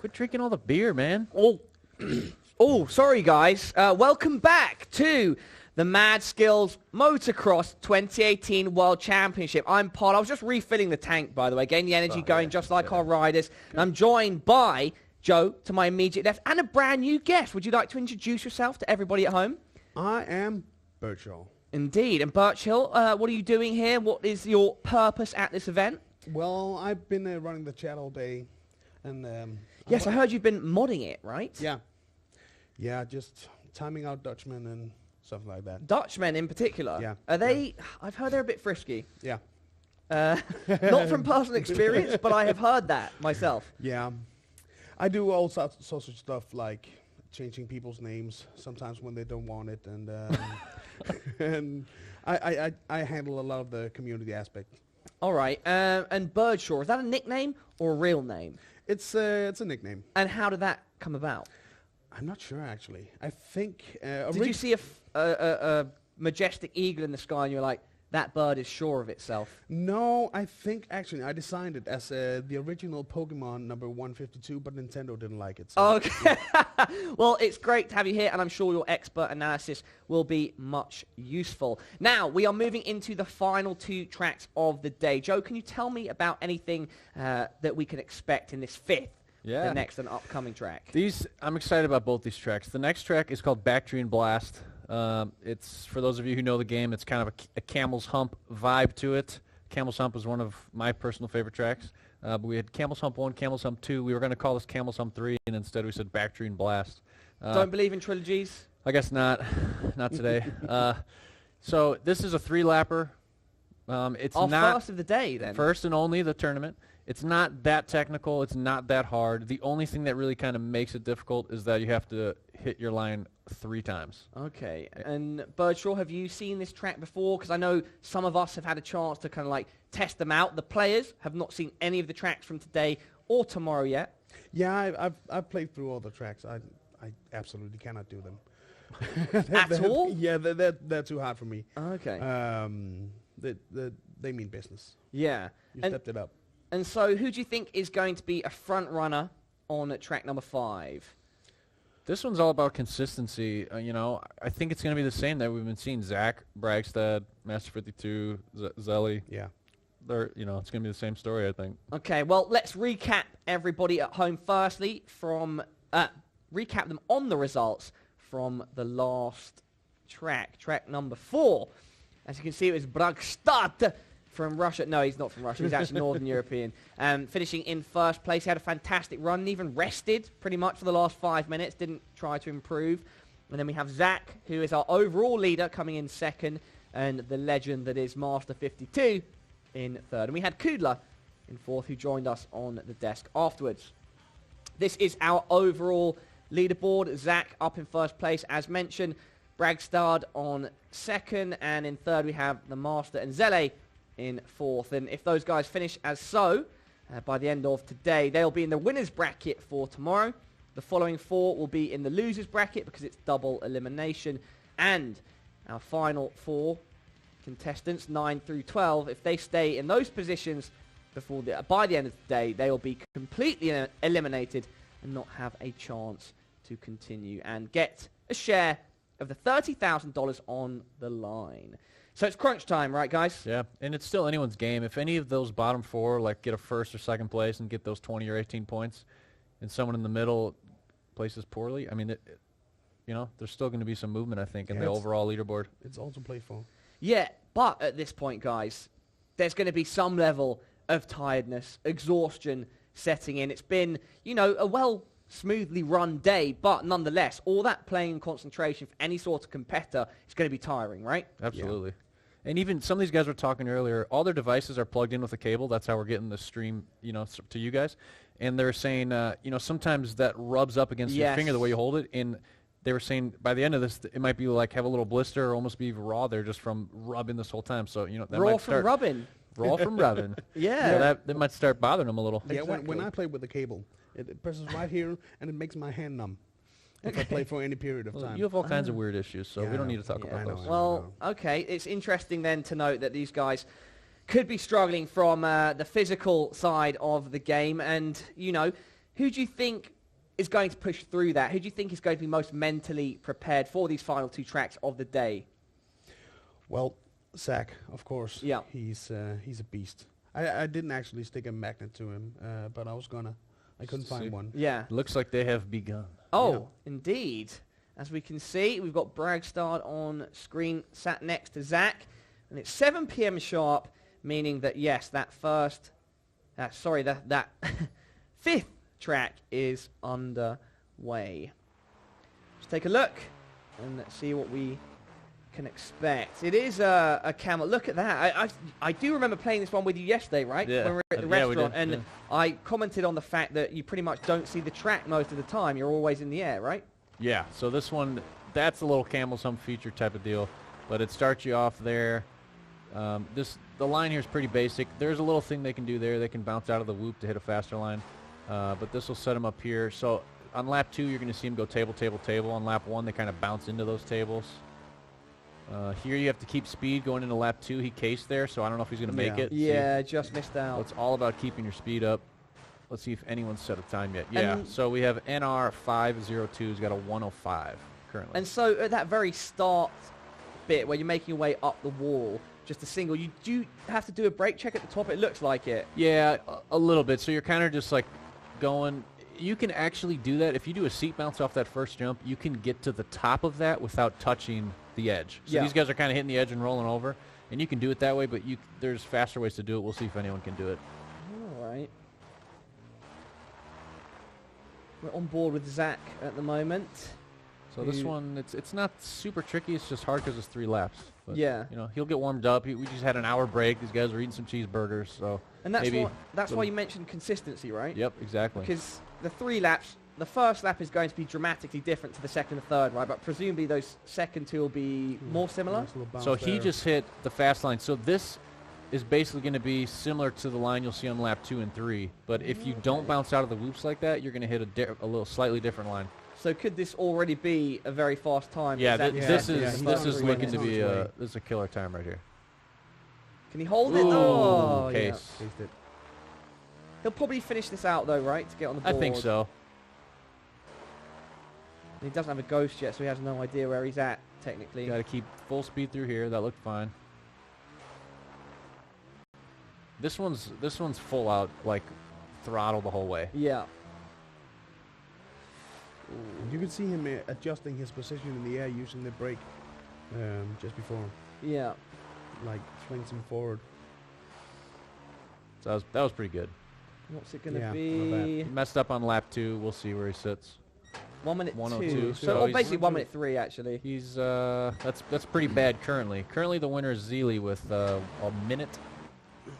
Quit drinking all the beer, man. Oh, sorry, guys. Welcome back to the Mad Skills Motocross 2018 World Championship. I'm Paul. I was just refilling the tank, by the way, getting the energy going just like our riders. And I'm joined by Joe to my immediate left and a brand new guest. Would you like to introduce yourself to everybody at home? I am Birchall. Indeed. And Birchill, what are you doing here? What is your purpose at this event? Well, I've been running the chat all day. And yes, I heard you've been modding it, right? Yeah. Yeah, just timing out Dutchmen and stuff like that. Dutchmen in particular? Yeah. Are they... I've heard they're a bit frisky. Yeah. Not from personal experience, but I have heard that myself. Yeah. I do all sorts of stuff like changing people's names sometimes when they don't want it. And and I handle a lot of the community aspect. All right. And Birdshaw, is that a nickname or a real name? It's a nickname. And how did that come about? I'm not sure, actually. I think... did you see a majestic eagle in the sky and you're like, that bird is sure of itself? No, I think, actually, I designed it as the original Pokemon number 152, but Nintendo didn't like it. So Okay. Well, it's great to have you here, and I'm sure your expert analysis will be much useful. Now, we are moving into the final two tracks of the day. Joe, can you tell me about anything that we can expect in this fifth? Yeah. The next and upcoming track. I'm excited about both these tracks. The next track is called Bactrian Blast. It's, for those of you who know the game, it's kind of a Camel's Hump vibe to it. Camel's Hump is one of my personal favorite tracks. But we had Camel's Hump 1, Camel's Hump 2. We were going to call this Camel's Hump 3, and instead we said Bactrian Blast. Don't believe in trilogies? I guess not. Not today. So this is a 3-lapper. It's Our not first of the day, then. First and only the tournament. It's not that technical. It's not that hard. The only thing that really kind of makes it difficult is that you have to hit your line 3 times. Okay. And Birdshaw, have you seen this track before? Because I know some of us have had a chance to kind of like test them out. The players have not seen any of the tracks from today or tomorrow yet. yeah, I've played through all the tracks. I absolutely cannot do them. At all? Yeah, they're too hard for me. Okay. They mean business. Yeah. You And, stepped it up. and so who do you think is going to be a front runner on track number 5? This one's all about consistency. I think it's going to be the same that we've been seeing. Zach, Bragstad, Master 52, Zelly. Yeah. It's going to be the same story, I think. Okay, well, let's recap everybody at home firstly from... recap them on the results from the last track number 4. As you can see, it was Bragstad from Russia. No, he's not from Russia. He's actually Northern European. Finishing in first place. He had a fantastic run, even rested pretty much for the last 5 minutes. Didn't try to improve. And then we have Zach, who is our overall leader, coming in second. And the legend that is Master 52 in third. And we had Kudla in fourth, who joined us on the desk afterwards. This is our overall leaderboard. Zach up in first place, as mentioned. Bragstad on second, and in third we have the Master and Zele in fourth. And if those guys finish as so, by the end of today, they'll be in the winner's bracket for tomorrow. The following 4 will be in the loser's bracket because it's double elimination. And our final 4 contestants, 9 through 12, if they stay in those positions by the end of the day, they will be completely eliminated and not have a chance to continue and get a share of the $30,000 on the line. So it's crunch time, right, guys? Yeah, and it's still anyone's game. If any of those bottom 4 get a first or second place and get those 20 or 18 points, and someone in the middle places poorly, I mean, there's still going to be some movement, I think, in the overall leaderboard. It's also playful. Yeah, but at this point, guys, there's going to be some level of tiredness, exhaustion setting in. It's been, a smoothly run day, but nonetheless, all that playing and concentration for any sort of competitor is going to be tiring, right? Absolutely. Yeah. And even some of these guys were talking earlier, all their devices are plugged in with a cable. That's how we're getting the stream, to you guys. And they're saying, sometimes that rubs up against your finger the way you hold it. And they were saying by the end of this, it might be like have a little blister or almost be raw there just from rubbing this whole time. So, that raw might from rubbing. Raw from rubbing. Yeah. That might start bothering them a little. Yeah, when I play with the cable, it presses right here, and it makes my hand numb if I play for any period of time. You have all kinds of weird issues, so we don't need to talk about those. Well, okay, it's interesting then to note that these guys could be struggling from the physical side of the game. And, who do you think is going to push through that? Who do you think is going to be most mentally prepared for these final 2 tracks of the day? Well, Zach, of course. Yeah. He's a beast. I didn't actually stick a magnet to him, but I was gonna. I couldn't find one. Yeah. Looks like they have begun. Oh, indeed. As we can see, we've got Bragstad on screen sat next to Zach, and it's 7 p.m. sharp, meaning that, yes, that first, that 5th track is underway. Let's take a look and see what we can expect. It is a camel. Look at that. I do remember playing this one with you yesterday, right? Yeah. When we were at the restaurant, and I commented on the fact that you pretty much don't see the track most of the time. You're always in the air, right? Yeah, so this one, that's a little Camel's Hump feature type of deal, but it starts you off there. The line here is pretty basic. There's a little thing they can do there. They can bounce out of the whoop to hit a faster line, but this will set them up here. So on lap 2, you're going to see them go table, table, table. On lap 1, they kind of bounce into those tables. Here you have to keep speed going into lap 2. He cased there, so I don't know if he's going to make it. Yeah, just missed out. So it's all about keeping your speed up. Let's see if anyone's set a time yet. Yeah, so we have NR502's got a 105 currently. And so at that very start bit where you're making your way up the wall, just a single, you do have to do a brake check at the top. It looks like it. Yeah, a little bit. So you're kind of just like going. You can actually do that. If you do a seat bounce off that first jump, you can get to the top of that without touching the edge. So these guys are kind of hitting the edge and rolling over, and you can do it that way, but there's faster ways to do it. We'll see if anyone can do it. All right. We're on board with Zach at the moment. So this one, it's not super tricky. It's just hard because it's 3 laps. But, yeah. You know, he'll get warmed up. We just had an hour break. These guys were eating some cheeseburgers. So and that's why you mentioned consistency, right? Yep, exactly. Because the 3 laps, the first lap is going to be dramatically different to the second and third, right? But presumably those second 2 will be more similar. Nice so he just hit the fast line. So this is basically going to be similar to the line you'll see on lap 2 and 3. But if you don't bounce out of the whoops like that, you're going to hit a little slightly different line. So could this already be a very fast time? Yeah, this is looking to be this is a killer time right here. Can he hold it? Oh, case. Yeah. He'll probably finish this out though, right, to get on the board. I think so. And he doesn't have a ghost yet, so he has no idea where he's at technically. Got to keep full speed through here. That looked fine. This one's full out, like throttle the whole way. Yeah. Ooh. You can see him adjusting his position in the air using the brake just before. Yeah. Like swings him forward. So that was pretty good. What's it going to be? He messed up on lap 2. We'll see where he sits. 1 minute 102. 2. So basically 1 minute 3 actually. He's that's pretty bad currently. Currently the winner is Zeely with a minute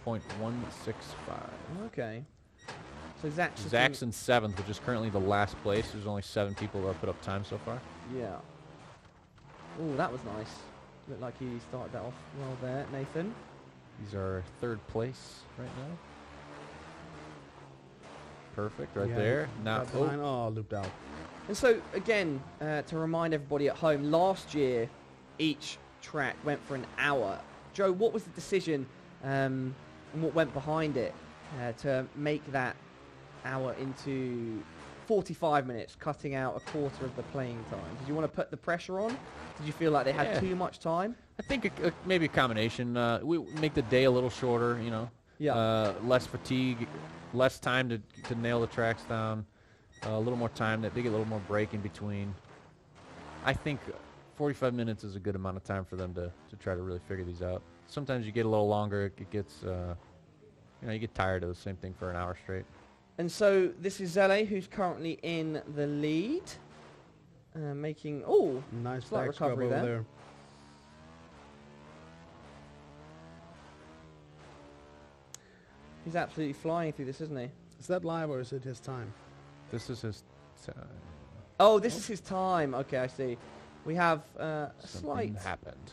.165. Okay. So Zach's in 7th, which is currently the last place. There's only 7 people that have put up time so far. Yeah. Oh, that was nice. Looked like he started that off well there, Nathan. He's our 3rd place right now. Perfect, right there. Now, looped out. And so, again, to remind everybody at home, last year each track went for an hour. Joe, what was the decision and what went behind it to make that hour into 45 minutes, cutting out a quarter of the playing time? Did you want to put the pressure on? Did you feel like they had too much time? I think maybe a combination. We make the day a little shorter, you know. Yeah. Less fatigue, less time to nail the tracks down. A little more time. They get a little more break in between. I think 45 minutes is a good amount of time for them to try to really figure these out. Sometimes you get a little longer. It gets, you get tired of the same thing for an hour straight. And so this is Zele, who's currently in the lead, making nice slight recovery there. He's absolutely flying through this, isn't he? Is that live or is it his time? This is his time. Oh, this is his time. Okay, I see. We have a slight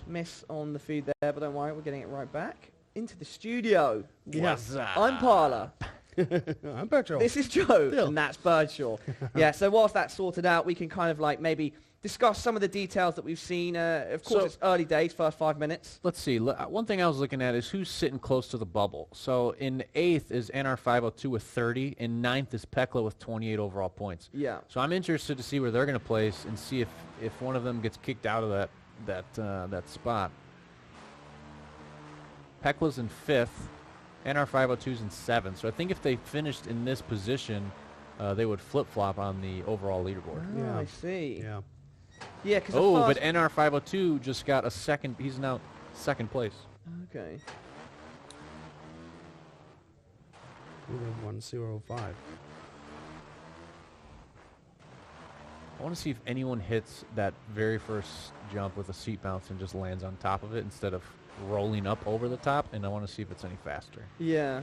miss on the feed there, but don't worry, we're getting it right back into the studio. Yes, I'm Parla. I'm Birdshaw. This is Joe, and that's Birdshaw. Yeah, so whilst that's sorted out, we can kind of like maybe discuss some of the details that we've seen. Of course, it's early days, first 5 minutes. Let's see. One thing I was looking at is who's sitting close to the bubble. So in 8th is NR502 with 30, and 9th is Pecola with 28 overall points. Yeah. So I'm interested to see where they're going to place and see if one of them gets kicked out of that spot. Pecola's in 5th. NR502's in 7th. So I think if they finished in this position, they would flip-flop on the overall leaderboard. Oh, yeah. I see. Yeah. Yeah, because but NR502 just got a second. He's now second place. Okay. 105. I want to see if anyone hits that very first jump with a seat bounce and just lands on top of it instead of rolling up over the top, and I want to see if it's any faster. Yeah.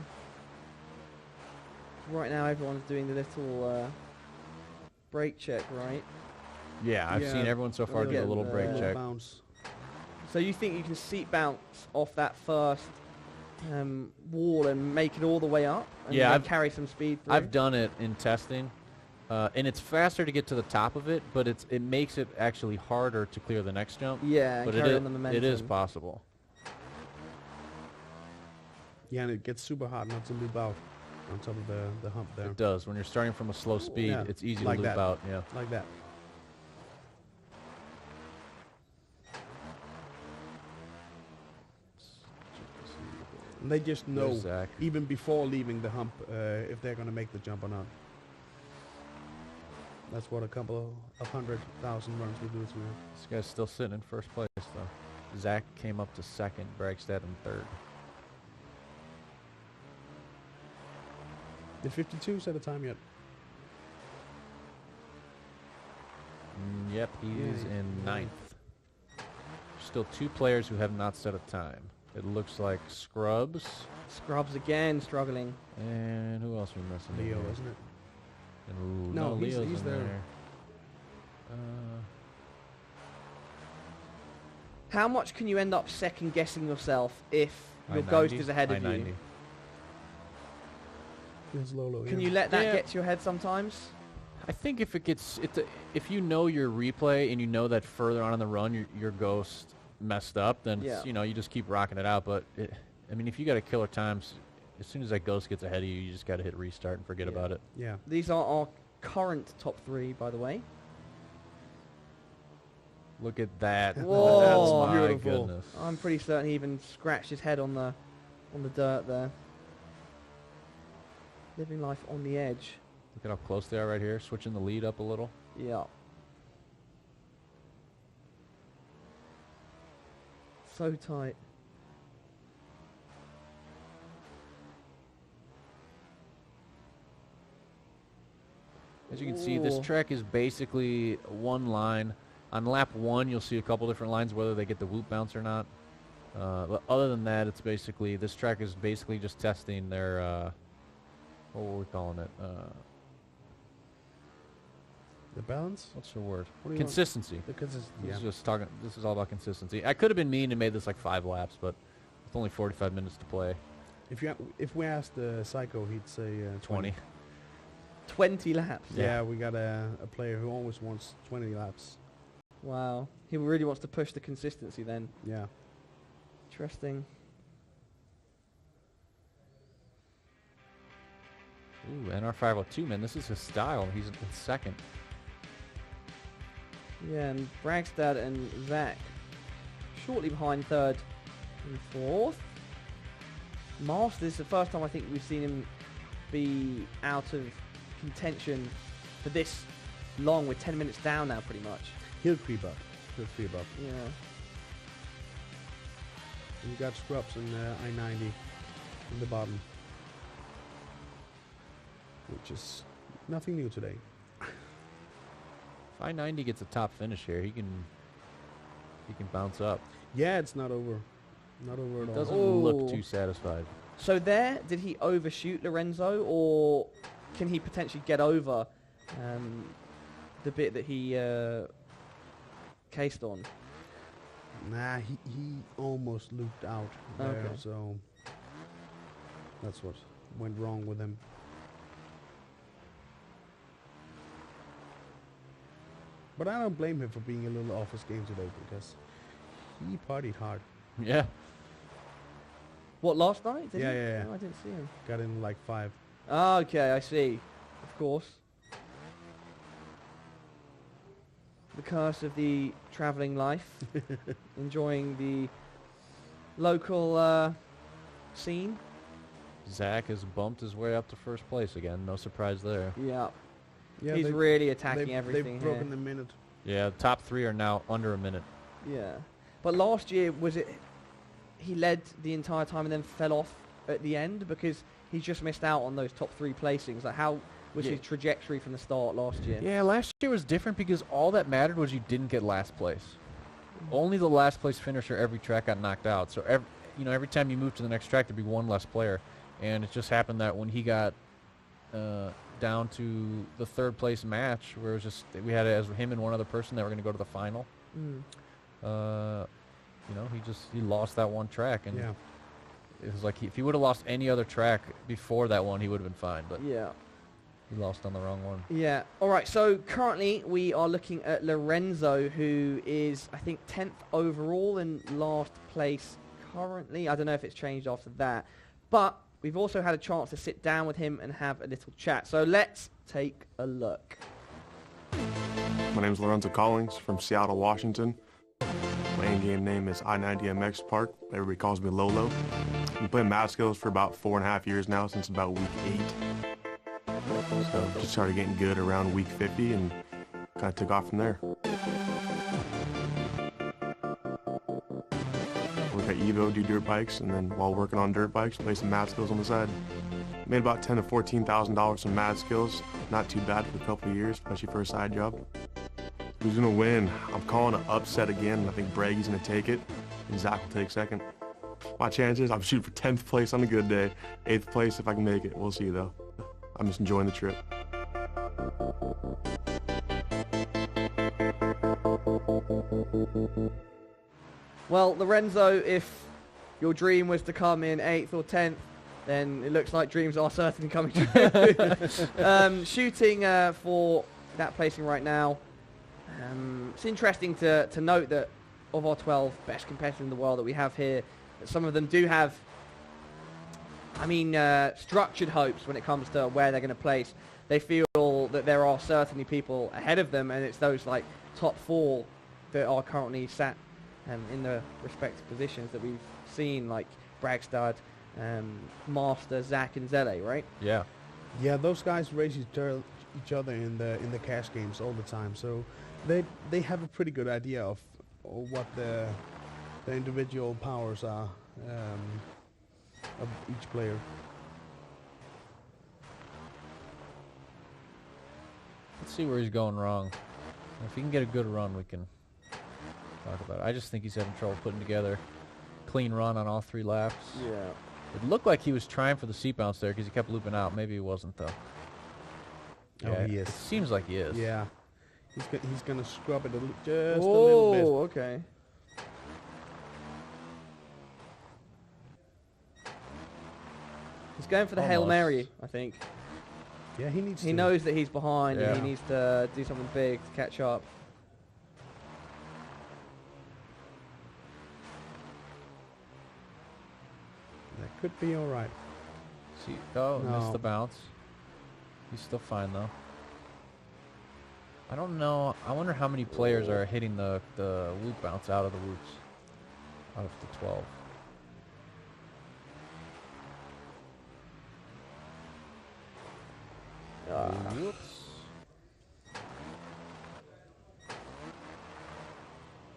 Right now, everyone's doing the little brake check, right? Yeah, I've seen everyone so far do a little brake check. Bounce. So you think you can seat bounce off that first wall and make it all the way up? And Yeah, then carry some speed through? I've done it in testing, and it's faster to get to the top of it, but it makes it actually harder to clear the next jump. Yeah, but carry on the momentum. it is possible. Yeah, and it gets super hard not to loop out on top of the hump there. It does. When you're starting from a slow speed, Yeah, it's easy like to loop that. out. Yeah. Like that. And they just know, There's Zach. even before leaving the hump, if they're going to make the jump or not. That's what a couple of 100,000 runs will do to you. This guy's still sitting in first place, though. Zach came up to second, Bragstad in third. The 52 set a time yet? Yep, he is Yay. in ninth. Still 2 players who have not set a time. It looks like Scrubs. Scrubs again, struggling. And who else are we missing? Leo, here? isn't it? And ooh, No, he's Leo's in there. there. How much can you end up second guessing yourself if your I-90? ghost is ahead of I-90. you? There's Lolo, Can yeah. you let that Yeah. get to your head sometimes? I think if it gets, if you know your replay and you know that further on in the run your ghost messed up, then it's, you know, you just keep rocking it out. But I mean, if you got a killer times, as soon as that ghost gets ahead of you, you just got to hit restart and forget about it. Yeah. These are our current top 3, by the way. Look at that. Whoa. That's my Beautiful. goodness. I'm pretty certain he even scratched his head on the dirt there. Living life on the edge. Look at how close they are right here. Switching the lead up a little. Yeah. So tight. As you can see, this Ooh. track is basically one line. On lap 1, you'll see a couple different lines, whether they get the whoop bounce or not. But other than that, it's basically, this track is basically just testing their, what were we calling it? The balance? What's the word? What do you want? Consistency. Because it's, This yeah. is just talking. This is all about consistency. I could have been mean and made this like 5 laps, but with only 45 minutes to play. If we asked Psycho, he'd say 20. 20 laps. Yeah, we got a player who always wants 20 laps. Wow. He really wants to push the consistency then. Yeah. Interesting. Ooh, NR502, man, this is his style. He's in second. Yeah, and Bragstad and Zach shortly behind third and fourth. Master, this is the first time I think we've seen him be out of contention for this long. We're 10 minutes down now pretty much. He'll creep up. He'll creep up. Yeah. And you got Scrubs in I-90 in the bottom. Which is nothing new today. If I-90 gets a top finish here, he can bounce up. Yeah, it's not over. Not over at He all. doesn't Oh. look too satisfied. So there, did he overshoot Lorenzo, or can he potentially get over the bit that he cased on? Nah, he almost looped out there, Okay. so that's what went wrong with him. But I don't blame him for being a little off his game today because he partied hard. Yeah. What, last night? Did he? Yeah. Oh, I didn't see him. Got in like 5. Oh, okay, I see. Of course. The curse of the travelling life. Enjoying the local scene. Zach has bumped his way up to first place again. No surprise there. Yeah. Yeah, He's really attacking everything They've broken here. the minute. Yeah, the top 3 are now under a minute. Yeah. But last year, was it he led the entire time and then fell off at the end because he just missed out on those top 3 placings? Like, how was his trajectory from the start last year? Yeah, last year was different because all that mattered was you didn't get last place. Only the last place finisher every track got knocked out. So every time you moved to the next track, there'd be one less player. And it just happened that when he got down to the 3rd place match, where it was just we had it as him and one other person that were going to go to the final. He lost that one track, and it was like if he would have lost any other track before that one, he would have been fine. But yeah, he lost on the wrong one. Yeah. All right. So currently we are looking at Lorenzo, who is I think 10th overall in last place currently. I don't know if it's changed after that, but we've also had a chance to sit down with him and have a little chat. So let's take a look. My name is Lorenzo Collins from Seattle, Washington. My in-game name is I-90MX Park. Everybody calls me Lolo. I've been playing Mad Skills for about 4.5 years now, since about week 8. So just started getting good around week 50 and kind of took off from there. Work at Evo, do dirt bikes, and then while working on dirt bikes, play some Mad Skills on the side. Made about $10,000 to $14,000 from Mad Skills. Not too bad for a couple of years, especially for a side job. Who's gonna win? I'm calling an upset again. I think Bragy's gonna take it, and Zach will take 2nd. My chances, I'm shooting for 10th place on a good day, 8th place if I can make it. We'll see though. I'm just enjoying the trip. Well, Lorenzo, if your dream was to come in 8th or 10th, then it looks like dreams are certainly coming true. Shooting for that placing right now. It's interesting to note that of our 12 best competitors in the world that we have here, that some of them do have, structured hopes when it comes to where they're going to place. They feel that there are certainly people ahead of them, and it's those like top 4 that are currently sat in the respective positions that we've seen, like Bragstad, Master, Zach, and Zele, right? Yeah. Yeah, those guys race each other in the cash games all the time, so they have a pretty good idea of what the individual powers are of each player. Let's see where he's going wrong. If he can get a good run, we can talk about it. I just think he's having trouble putting together a clean run on all 3 laps. Yeah. It looked like he was trying for the seat bounce there because he kept looping out. Maybe he wasn't, though. Oh, he is. It seems like he is. Yeah. He's gonna scrub it just a little bit. Oh, okay. He's going for the Hail Almost. Mary, I think. Yeah, he needs to. He knows that he's behind and Yeah. he needs to do something big to catch up. That could be all right. See, oh, No. missed the bounce. He's still fine, though. I don't know. I wonder how many players are hitting the loop bounce out of the loops. Out of the 12. Whoops.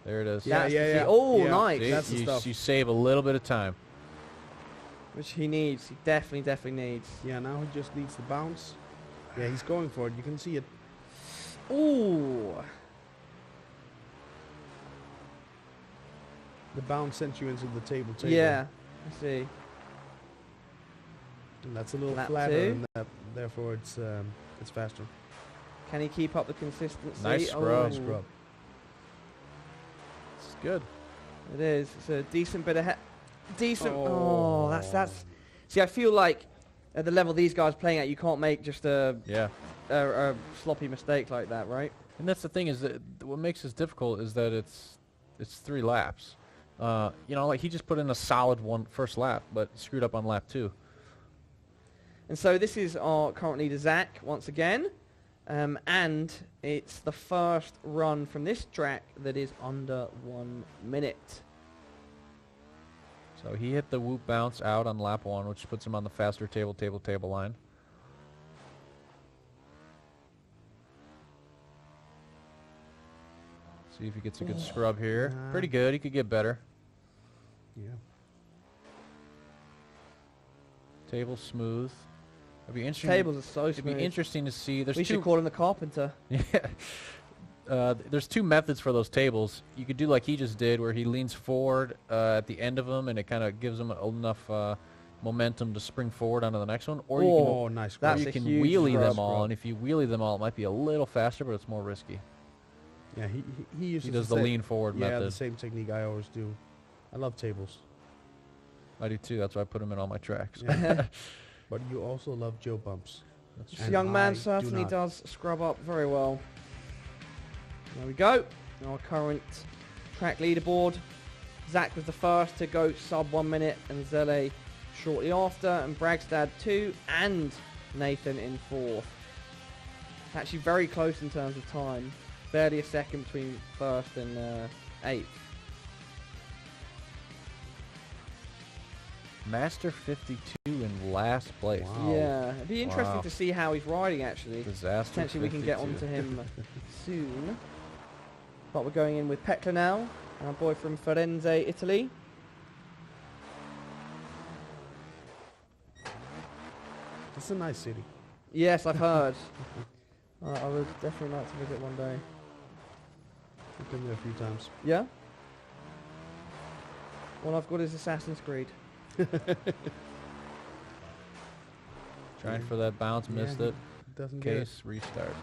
There it is. Yeah, That's yeah, the yeah. key. Oh, Yeah. nice. See, That's the stuff. you save a little bit of time. Which he needs. He definitely needs. Yeah, now he just needs to bounce. Yeah, he's going for it. You can see it. Ooh. The bounce sent you into the table. Yeah. I see. And that's a little Lap flatter, 2. and therefore it's faster. Can he keep up the consistency? Nice scrub. Oh, Nice scrub. It's good. It is. It's a decent bit of decent. Oh. Oh, that's. See, I feel like at the level these guys playing at, you can't make just a Yeah. a sloppy mistake like that, right? And that's the thing is that what makes this difficult is that it's 3 laps. You know, like he just put in a solid first lap, but screwed up on lap 2. And so this is our current leader, Zach, once again. And it's the first run from this track that is under 1 minute. So he hit the whoop bounce out on lap 1, which puts him on the faster table line. See if he gets a good scrub here. Pretty good. He could get better. Yeah. Table smooth. It'd be interesting. Tables are so smooth. It'd be interesting to see. We should call him the carpenter. Yeah. There's 2 methods for those tables. You could do like he just did, where he leans forward at the end of them, and it kind of gives him enough momentum to spring forward onto the next one. Or you can, nice. That's you a can huge wheelie them scrub. all, and if you wheelie them all, it might be a little faster, but it's more risky. Yeah, he uses He does the lean forward yeah, method. the same technique I always do. I love tables. I do too. That's why I put him in all my tracks. Yeah. But you also love Joe bumps. This And young man I do certainly not. does scrub up very well. There we go. Our current track leaderboard. Zach was the first to go sub 1 minute, and Zele shortly after, and Bragstad 2, and Nathan in 4th. Actually very close in terms of time. Barely a second between 1st and 8th. Master 52 in last place. Wow. Yeah, it'd be interesting Wow. to see how he's riding actually. Disaster. Potentially we can get 52. onto him soon. But we're going in with Pecola now, our boy from Firenze, Italy. It's a nice city. Yes, I've heard. I would definitely like to visit one day. I've been there a few times. Yeah? All I've got is Assassin's Creed. Trying for that bounce, missed it. Doesn't get it. Case, restart.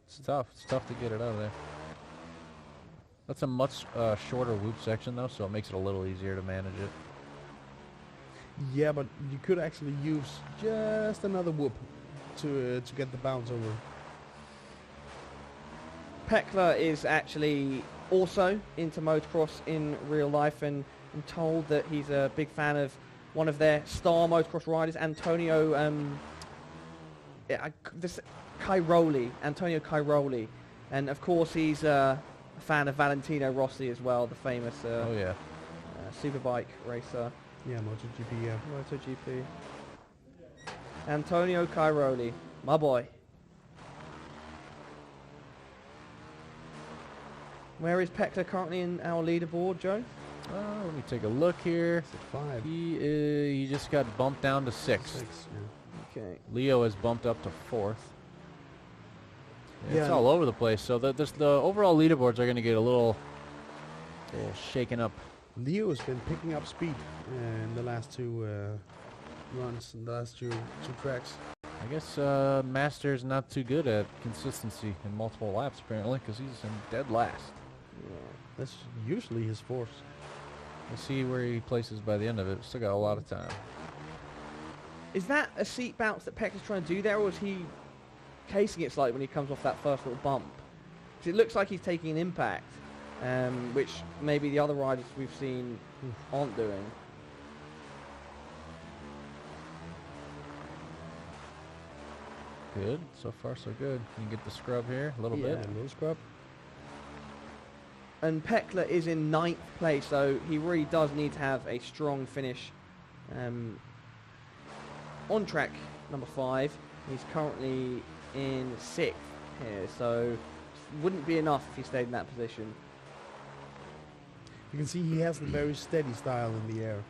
It's tough. It's tough to get it out of there. That's a much shorter whoop section though, so it makes it a little easier to manage it. Yeah, but you could actually use just another whoop to get the bounce over. Pecola is actually also into motocross in real life, and I'm told that he's a big fan of one of their star motocross riders, Antonio Cairoli. And of course he's a fan of Valentino Rossi as well, the famous Oh yeah. superbike racer. Yeah, MotoGP, yeah. MotoGP. Antonio Cairoli, my boy. Where is Pecola currently in our leaderboard, Joe? Let me take a look here. 5. He just got bumped down to 6th. 6, yeah. Okay. Leo has bumped up to 4th. Yeah. It's all over the place. So the overall leaderboards are going to get a little shaken up. Leo has been picking up speed in the last 2 runs, in the last two tracks. I guess Master's not too good at consistency in multiple laps apparently, because he's in dead last. That's usually his force. We'll see where he places by the end of it. Still got a lot of time. Is that a seat bounce that Peck's trying to do there, or is he casing it slightly when he comes off that first little bump? Because it looks like he's taking an impact, which maybe the other riders we've seen aren't doing. Good. So far, so good. Can you get the scrub here a little Yeah. bit? A little scrub. And Pecola is in 9th place, so he really does need to have a strong finish on track number 5. He's currently in 6th here, so wouldn't be enough if he stayed in that position. You can see he has a very steady style in the air,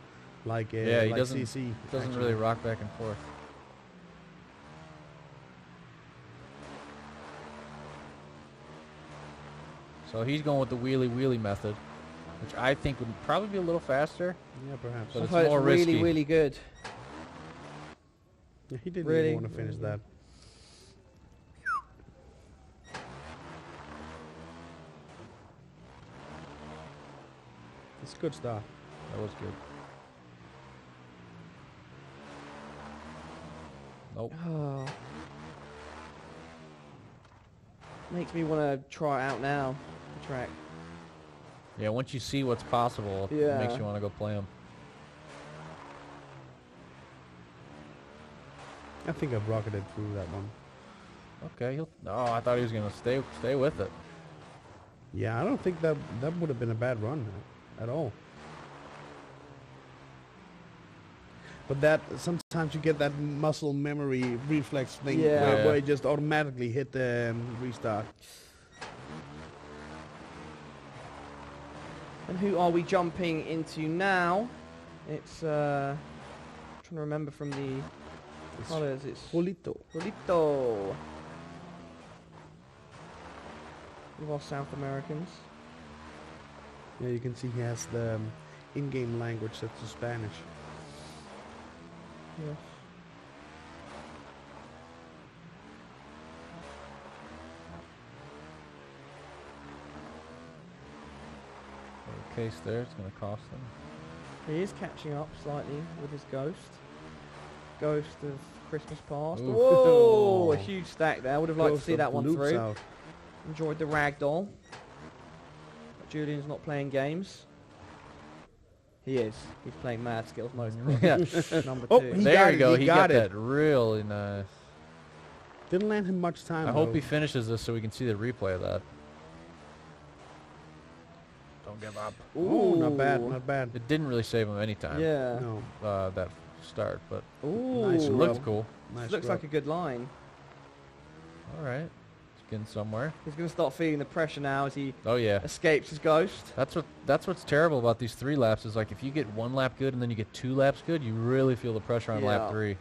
like Yeah, he like doesn't CC. doesn't actually. really rock back and forth. So he's going with the wheelie method, which I think would probably be a little faster. Yeah, perhaps. But I it's thought more really, risky. really good. Yeah, he didn't really, even want to finish really that. It's a good start. That was good. Nope. Oh. Makes me want to try it out now, the track. Yeah, once you see what's possible, it makes you want to go play them. I think I've rocketed through that one. Okay. Oh, I thought he was going to stay with it. Yeah, I don't think that would have been a bad run at all. But that sometimes you get that muscle memory reflex thing where you just automatically hit the restart. And who are we jumping into now? It's trying to remember from the colours. It's Polito. Polito. Of our South Americans. Yeah, you can see he has the in-game language set to Spanish. Yes. Case there, it's going to cost them. He is catching up slightly with his ghost. Ghost of Christmas past. Ooh. Whoa! A huge stack there. I would have liked to Ghost see of that one Loops through. out. Enjoyed the ragdoll. But Julian's not playing games. He is. He's playing Mad Skills Motocross. Yeah. Number Oh, 2. he There got you it, go. he He got got it. that really nice. Didn't land him much time. I hope though. he finishes this so we can see the replay of that. Don't give up. Oh, not bad, Ooh. not bad. It didn't really save him any time. Yeah. No, That start, but Ooh. Nice it rub. looked cool. nice. Looks rub. like a good line. All right, it's getting somewhere. He's going to start feeling the pressure now as he Oh yeah, escapes his ghost. that's what's terrible about these 3 laps is like if you get 1 lap good and then you get 2 laps good, you really feel the pressure on Yeah. lap 3.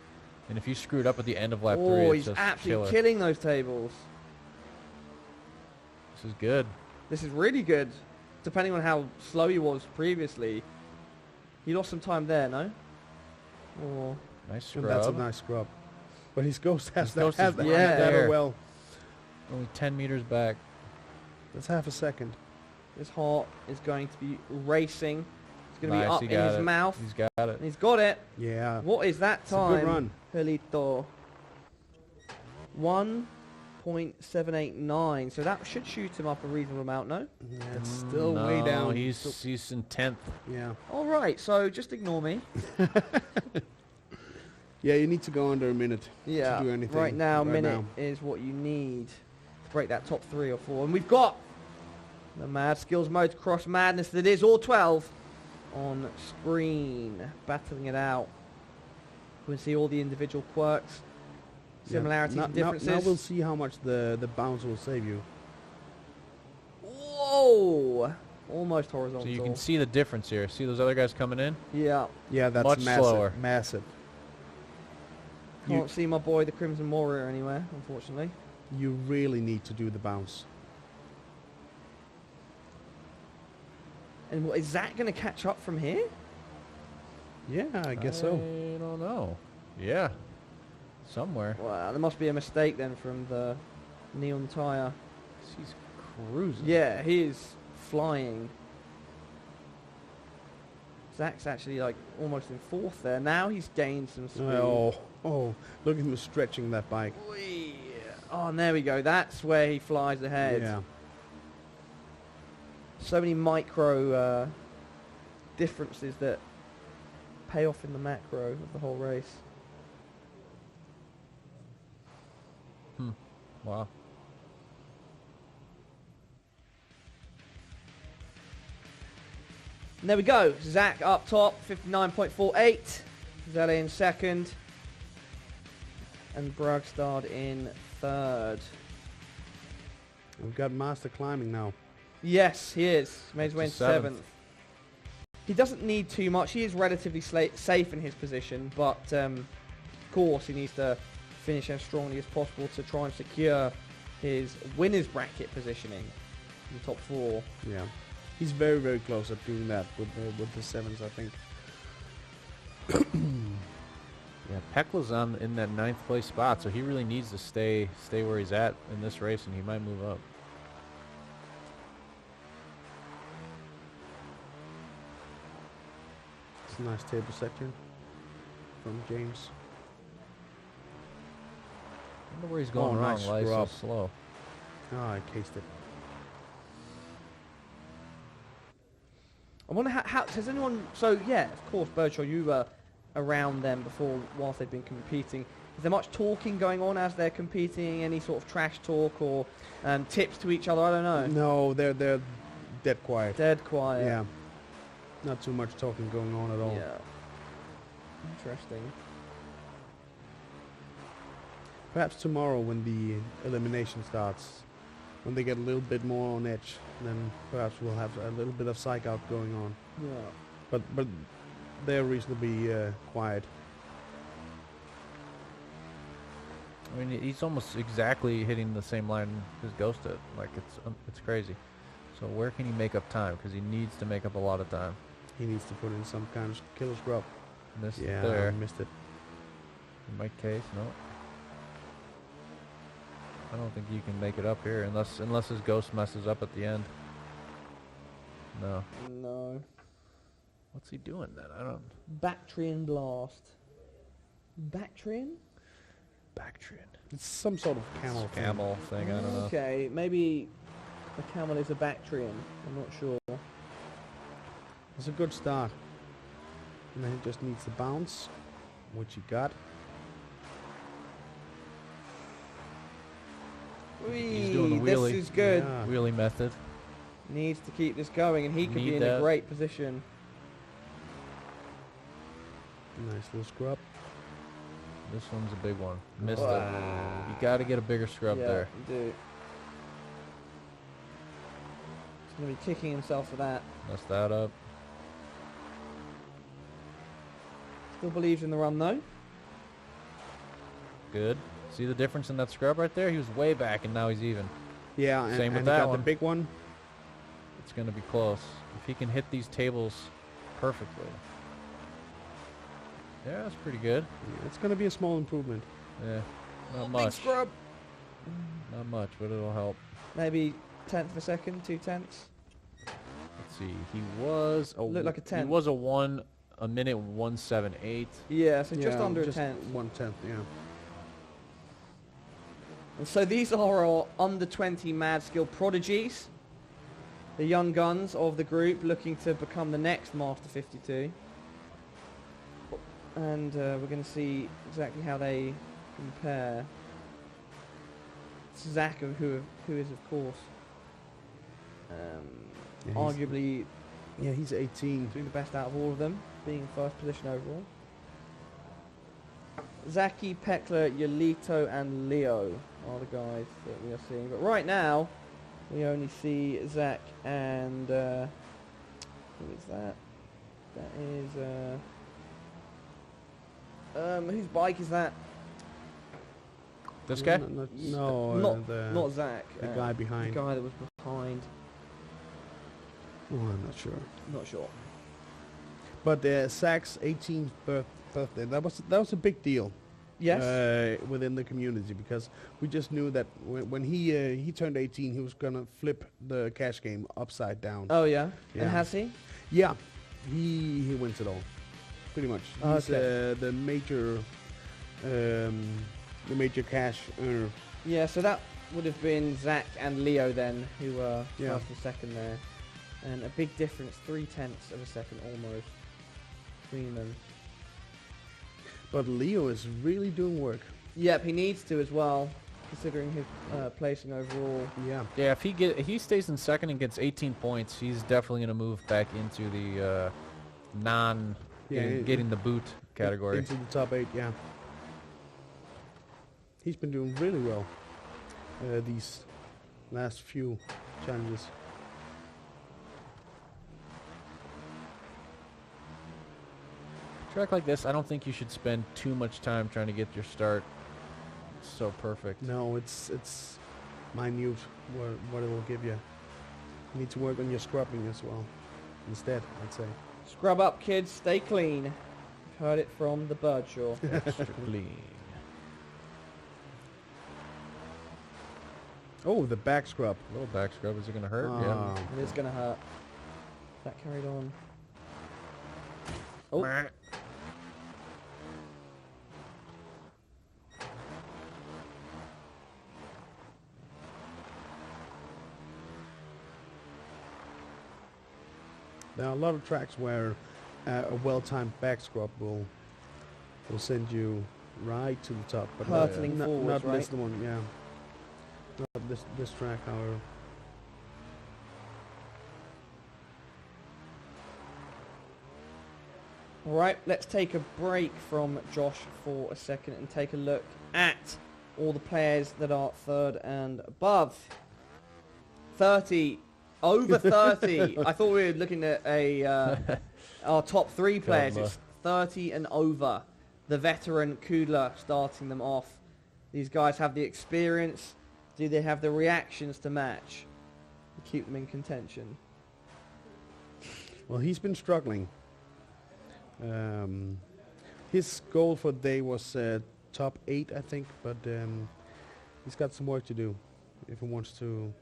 And if you screw it up at the end of lap 3, Oh, it's he's just absolutely killer. killing those tables. This is good. This is really good, depending on how slow he was previously. He lost some time there, no? Or Nice And scrub. that's a nice scrub. But his ghost has His that, ghost has is that, right has that there. well. Only 10 meters back. That's half a second. his heart is going to be racing. It's going to Nice, be up he in got his it. mouth. He's got it. And he's got it. Yeah. What is that It's a time? good run. Pelito. 1.789. So that should shoot him up a reasonable amount, no? Yeah, it's still no, way down. He's in 10th. Yeah. All right, so just ignore me. Yeah, you need to go under a minute Yeah, to do anything. right now, minute is what you need to break that top 3 or 4. And we've got the Mad Skills Motocross Madness that is all 12 on screen, battling it out. We can see all the individual quirks, similarities and differences. Now we'll see how much the bounce will save you. Whoa! Almost horizontal. So you can see the difference here. See those other guys coming in? Yeah. Yeah, that's Much massive. slower. Massive. Can't see my boy, the Crimson Warrior, anywhere, unfortunately. You really need to do the bounce. And what, is that going to catch up from here? Yeah, I guess so. I don't know. Yeah. Somewhere. Wow, there must be a mistake then from the neon tire. He's cruising. Yeah, he is flying. Zach's actually like almost in 4th there. Now he's gained some speed. Oh, look at him stretching that bike. Whee! Oh, and there we go. That's where he flies ahead. Yeah. So many micro differences that pay off in the macro of the whole race. Wow. And there we go. Zach up top, 59.48. Zelle in 2nd. And Bragstad in 3rd. We've got Master climbing now. Yes, he is. Made his Up way to in 7th. 7th. He doesn't need too much. He is relatively safe in his position, but of course he needs to finish as strongly as possible to try and secure his winner's bracket positioning in the top 4. Yeah. He's very, very close at doing that with the 7s, I think. Yeah, Pecola's in that 9th place spot, so he really needs to stay where he's at in this race, and he might move up. Nice table section from James. I wonder where he's going wrong. Nice Why he's so scrub. slow. Oh, I cased it. I wonder how has anyone... So, yeah, of course, Birdshaw, you were around them before whilst they've been competing. Is there much talking going on as they're competing? Any sort of trash talk or tips to each other? I don't know. No, they're dead quiet. Dead quiet. Yeah. Not too much talking going on at all. Yeah. Interesting. Perhaps tomorrow when the elimination starts, when they get a little bit more on edge, then perhaps we'll have a little bit of psych out going on. Yeah. But they're reasonably quiet. I mean, he's almost exactly hitting the same line as Ghost did. Like, it's crazy. So where can he make up time? Because he needs to make up a lot of time. He needs to put in some kind of killer scrub. Missed it Yeah, there. missed it. Mike Case, no. I don't think you can make it up here unless his Ghost messes up at the end. No. No. What's he doing then? I don't... Bactrian Blast. Bactrian? Bactrian. It's some sort of camel thing. Camel thing, I don't know. Okay, maybe a camel is a Bactrian. I'm not sure. It's a good start. And then he just needs to bounce, which he got. He's doing the wheelie. This is good. Yeah. Wheelie method. Needs to keep this going, and he could be in a great position. Nice little scrub. This one's a big one. Missed Wow. it. You got to get a bigger scrub Yeah, there. you do. He's going to be kicking himself for that. Mess that up. Still believes in the run, though. Good. See the difference in that scrub right there? He was way back, and now he's even. Yeah, and, Same with and that he got one. the big one. It's going to be close. If he can hit these tables perfectly. Yeah, that's pretty good. Yeah, it's going to be a small improvement. Yeah, not Big much. scrub. Not much, but it'll help. Maybe tenth of a second, 2/10. Let's see. He was a Looked like a 10. He was a minute 178. Yeah, so just Yeah, under just a tenth. 1/10, yeah. And so these are our under 20 mad skill prodigies. The young guns of the group looking to become the next Master 52. And we're going to see exactly how they compare. Zach, who is of course Yeah, arguably Yeah, he's 18. doing the best out of all of them, being in first position overall. Zaki, Pecola, Yolito and Leo are the guys that we are seeing. But right now, we only see Zach and... who is that? That is... whose bike is that? This guy? No, Not Zach. the guy behind. The guy that was behind. Oh, I'm not sure. Not sure. But Zach's 18th birthday, that was a big deal. Yes. Within the community, because we just knew that when he turned 18, he was gonna flip the cash game upside down. Oh yeah. Yeah. And has he? Yeah, he wins it all, pretty much. He's Okay. the major cash earner. Yeah. So that would have been Zach and Leo then, who were Yeah. first and second there, and a big difference, 0.3 of a second almost between them. But Leo is really doing work. Yep, he needs to as well, considering his placing overall. Yeah. Yeah, if he stays in second and gets 18 points, he's definitely going to move back into the getting the boot category. Into the top 8, yeah. He's been doing really well these last few challenges. Track like this, I don't think you should spend too much time trying to get your start so perfect. No, it's minute what it will give you. You need to work on your scrubbing as well. Instead, I'd say. Scrub up, kids. Stay clean. You've heard it from the Birdshaw. Extra clean. Oh, the back scrub. A little back scrub, is it going to hurt? Ah. Yeah. It is going to hurt. That carried on. Oh. There are a lot of tracks where a well-timed back scrub will send you right to the top, but Hurtling forwards, not right? this one, yeah. Not this track, however. All right, let's take a break from Josh for a second and take a look at all the players that are third and above. 30, over 30. I thought we were looking at our top 3 players. It's 30 and over. The veteran Kudla starting them off. These guys have the experience. Do they have the reactions to match? To keep them in contention. Well, he's been struggling. His goal for the day was top 8, I think, but he's got some work to do if he wants to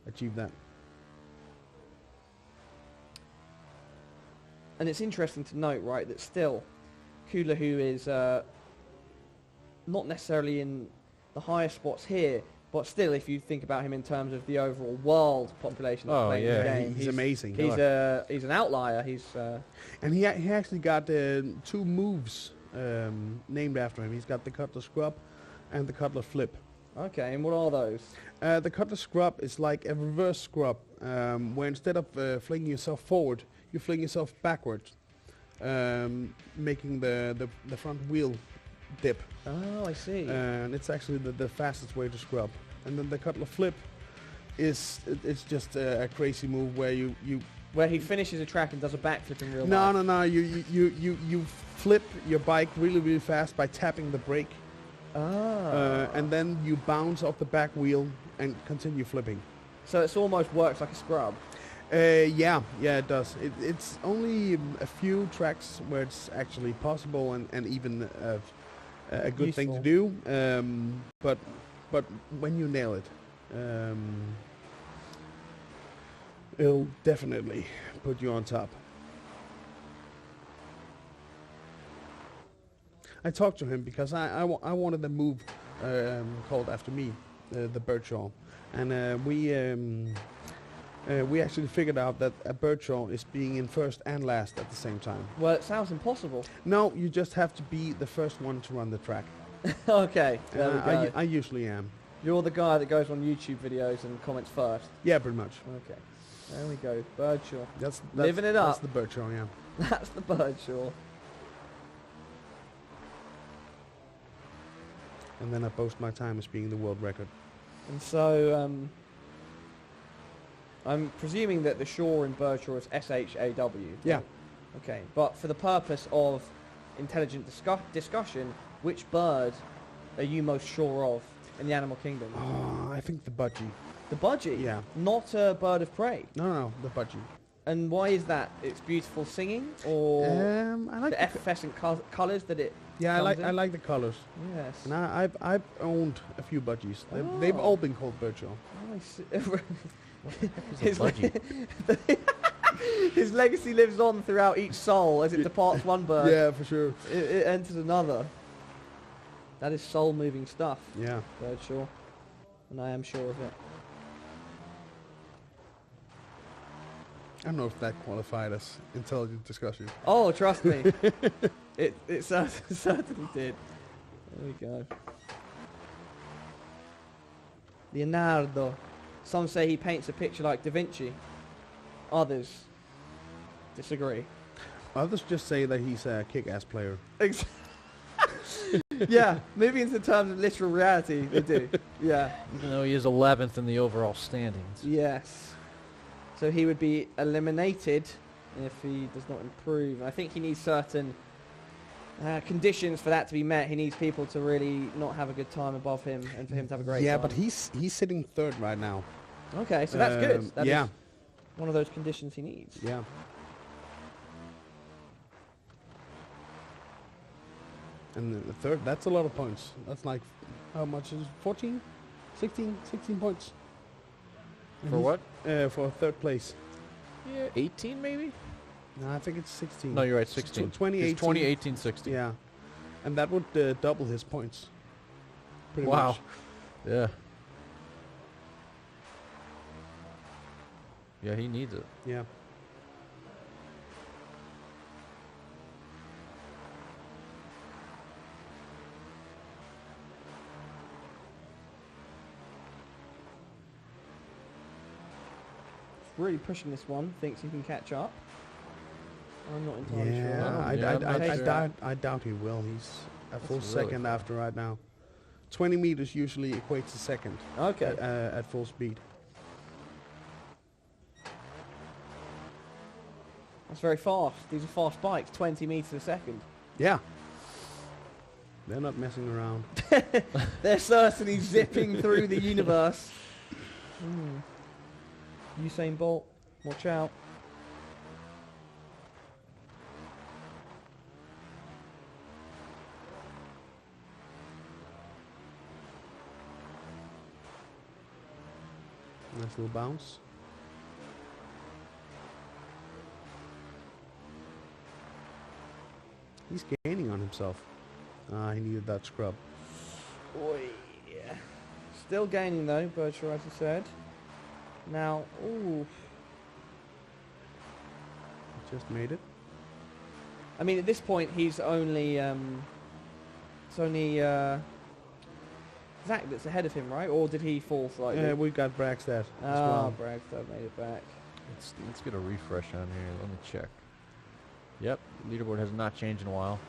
achieve that. And it's interesting to note, right, that still Kudla, who is not necessarily in the highest spots here, but still, if you think about him in terms of the overall world population that's playing the game, he's amazing. He's an outlier. And he actually got 2 moves named after him. He's got the Cutler Scrub and the Cutler Flip. Okay, and what are those? The Cutler Scrub is like a reverse scrub, where instead of flinging yourself forward, you fling yourself backwards, making the front wheel dip. Oh, I see. And it's actually the fastest way to scrub. And then the Cutler Flip it's just a crazy move where you where he finishes a track and does a backflip in real no life. no you flip your bike really fast by tapping the brake. And then you bounce off the back wheel and continue flipping. So it almost works like a scrub. Yeah, it does. It's only a few tracks where it's actually possible and even a good Useful thing to do. But when you nail it, it'll definitely put you on top. I talked to him because I wanted a move called after me, the Birdshaw, and we actually figured out that a Birdshaw is being in first and last at the same time. Well, it sounds impossible. No, you just have to be the first one to run the track. Okay, there we go. I usually am. You're the guy that goes on YouTube videos and comments first. Yeah, pretty much. Okay, there we go. Birdshaw. That's Living it up. That's the Birdshaw, yeah. That's the Birdshaw. And then I boast my time as being the world record. And so, I'm presuming that the Shaw in Birdshaw is S-H-A-W. Yeah. Okay, but for the purpose of intelligent discussion, which bird are you most sure of in the animal kingdom? Oh, I think the budgie. The budgie? Yeah. Not a bird of prey? No, the budgie. And why is that? It's beautiful singing, or I like the effervescent colours that it Yeah, comes in? I like the colors. Yes. And I've owned a few budgies. They've all been called Birdshaw. Oh, I see. His His legacy lives on throughout each soul as it departs one bird. Yeah, for sure. It enters another. That is soul-moving stuff, Yeah. Birdshaw. And I am sure of it. I don't know if that qualified as intelligent discussion. Oh, trust me. it certainly did. There we go. Leonardo. Some say he paints a picture like Da Vinci. Others disagree. Others just say that he's a kick-ass player. Yeah, moving into terms of literal reality, they do. Yeah. Even though he is 11th in the overall standings. Yes. So he would be eliminated if he does not improve. I think he needs certain conditions for that to be met. He needs people to really not have a good time above him and for him to have a great time. Yeah, but he's sitting third right now. Okay, so that's good. That yeah. is one of those conditions he needs. Yeah. And the third, that's a lot of points. That's like, how much is it? 14? 16 points. For what? For third place. Yeah, 18 maybe? No, I think it's 16. No, you're right, 16. 2018. It's 2018, 16. Yeah, and that would double his points. Pretty Wow. much. Yeah. Yeah, he needs it. Yeah. Really pushing this one. Thinks he can catch up. I'm not entirely Yeah, sure. Yeah, I'm not sure. I doubt he will. He's a full That's really second fast. after right now. 20 meters usually equates to second Okay. at full speed. That's very fast. These are fast bikes. 20 meters a second. Yeah. They're not messing around. They're certainly zipping through the universe. Usain Bolt, watch out. Nice little bounce. He's gaining on himself. He needed that scrub. Oi, yeah. Still gaining though, Berger, as I said. Now, ooh. Just made it. I mean, at this point, he's only, it's only, Zach that's ahead of him, right? Or did he fall slightly? We've got Bragstad as well. Bragstad made it back. Let's get a refresh on here. Let me check. Yep, leaderboard has not changed in a while.